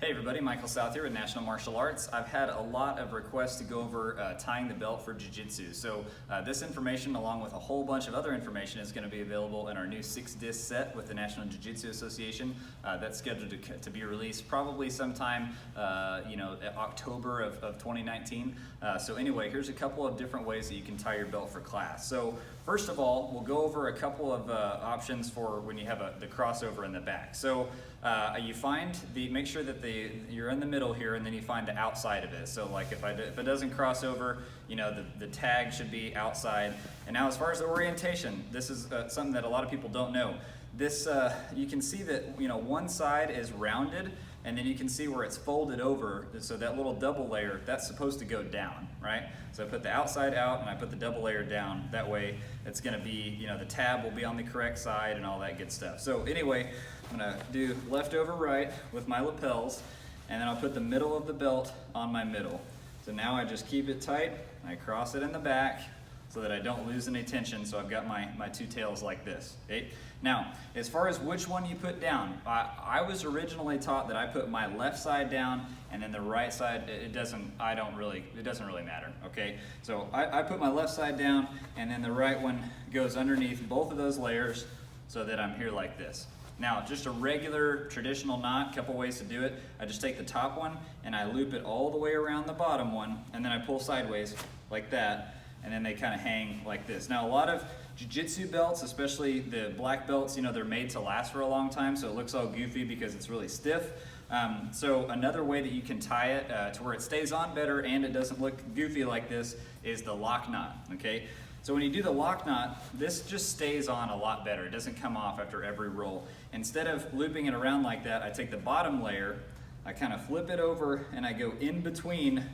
Hey everybody, Michael South here with National Martial Arts. I've had a lot of requests to go over tying the belt for Jiu Jitsu. So this information, along with a whole bunch of other information, is going to be available in our new 6-disc set with the National Jiu Jitsu Association. That's scheduled to be released probably sometime October of 2019. So anyway, here's a couple of different ways that you can tie your belt for class. So first of all, we'll go over a couple of options for when you have the crossover in the back. So you find make sure that you're in the middle here, and then you find the outside of it. So like if it doesn't cross over, the tag should be outside. And now as far as the orientation, this is something that a lot of people don't know. This you can see that one side is rounded, and then you can see where it's folded over. So that little double layer, that's supposed to go down, right? So I put the outside out and I put the double layer down. That way it's gonna be, the tab will be on the correct side and all that good stuff. So anyway, I'm gonna do left over right with my lapels, and then I'll put the middle of the belt on my middle. So now I just keep it tight, I cross it in the back so that I don't lose any tension. So I've got my two tails like this, okay? Now, as far as which one you put down, I was originally taught that I put my left side down and then the right side, it doesn't really matter, okay? So I put my left side down, and then the right one goes underneath both of those layers so that I'm here like this. Now, just a regular traditional knot, couple ways to do it. I just take the top one and I loop it all the way around the bottom one, and then I pull sideways like that, and then they kind of hang like this. Now, a lot of jiu-jitsu belts, especially the black belts, they're made to last for a long time, so it looks all goofy because it's really stiff. So another way that you can tie it to where it stays on better and it doesn't look goofy like this is the lock knot, okay? So when you do the lock knot, this just stays on a lot better. It doesn't come off after every roll. Instead of looping it around like that, I take the bottom layer, I kind of flip it over, and I go in between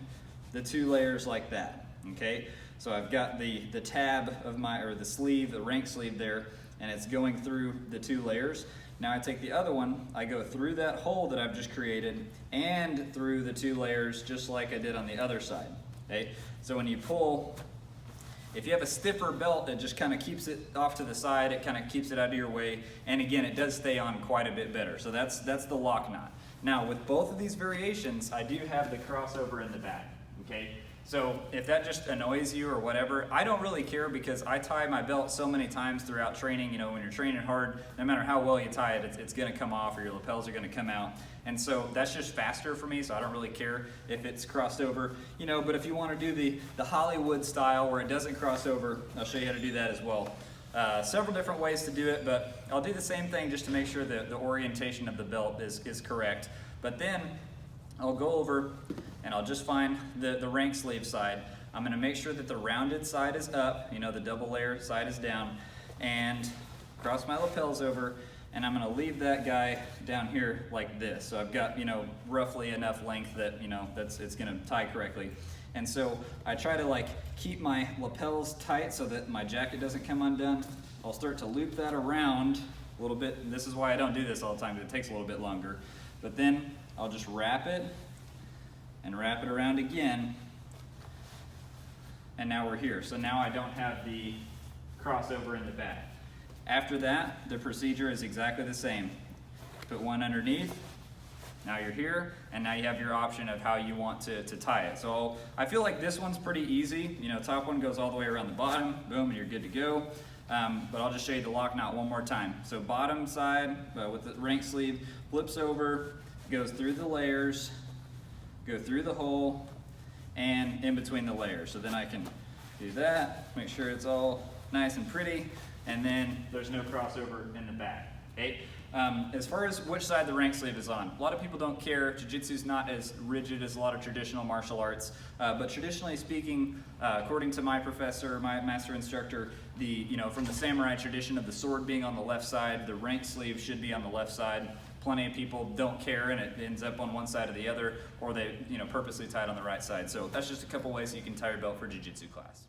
the two layers like that, okay? So I've got the tab of the sleeve, the rank sleeve there, and it's going through the two layers. Now I take the other one, I go through that hole that I've just created and through the two layers just like I did on the other side, okay? So when you pull, if you have a stiffer belt, it just kind of keeps it off to the side, it kind of keeps it out of your way, and again, it does stay on quite a bit better. So that's the lock knot. Now with both of these variations, I do have the crossover in the back, okay? So if that just annoys you or whatever, I don't really care because I tie my belt so many times throughout training. When you're training hard, no matter how well you tie it, it's gonna come off or your lapels are gonna come out. And so that's just faster for me, so I don't really care if it's crossed over. But if you wanna do the Hollywood style where it doesn't cross over, I'll show you how to do that as well. Several different ways to do it, but I'll do the same thing just to make sure that the orientation of the belt is correct. But then I'll go over and I'll just find the rank sleeve side. I'm gonna make sure that the rounded side is up, the double layer side is down, and cross my lapels over, and I'm gonna leave that guy down here like this. So I've got, roughly enough length that, it's gonna tie correctly. And so I try to keep my lapels tight so that my jacket doesn't come undone. I'll start to loop that around a little bit. And this is why I don't do this all the time, because it takes a little bit longer. But then I'll just wrap it and wrap it around again, and now we're here. So now I don't have the crossover in the back. After that, the procedure is exactly the same. Put one underneath, now you're here, and now you have your option of how you want to tie it. So I feel like this one's pretty easy. Top one goes all the way around the bottom, boom, and you're good to go. But I'll just show you the lock knot one more time. So bottom side with the rank sleeve, flips over, goes through the layers, go through the hole, and in between the layers. So then I can do that, make sure it's all nice and pretty, and then there's no crossover in the back, okay? As far as which side the rank sleeve is on, a lot of people don't care. Jiu-jitsu's not as rigid as a lot of traditional martial arts, but traditionally speaking, according to my professor, my master instructor, from the samurai tradition of the sword being on the left side, the rank sleeve should be on the left side. Plenty of people don't care and it ends up on one side or the other, or they purposely tie it on the right side. So that's just a couple ways you can tie your belt for jiu-jitsu class.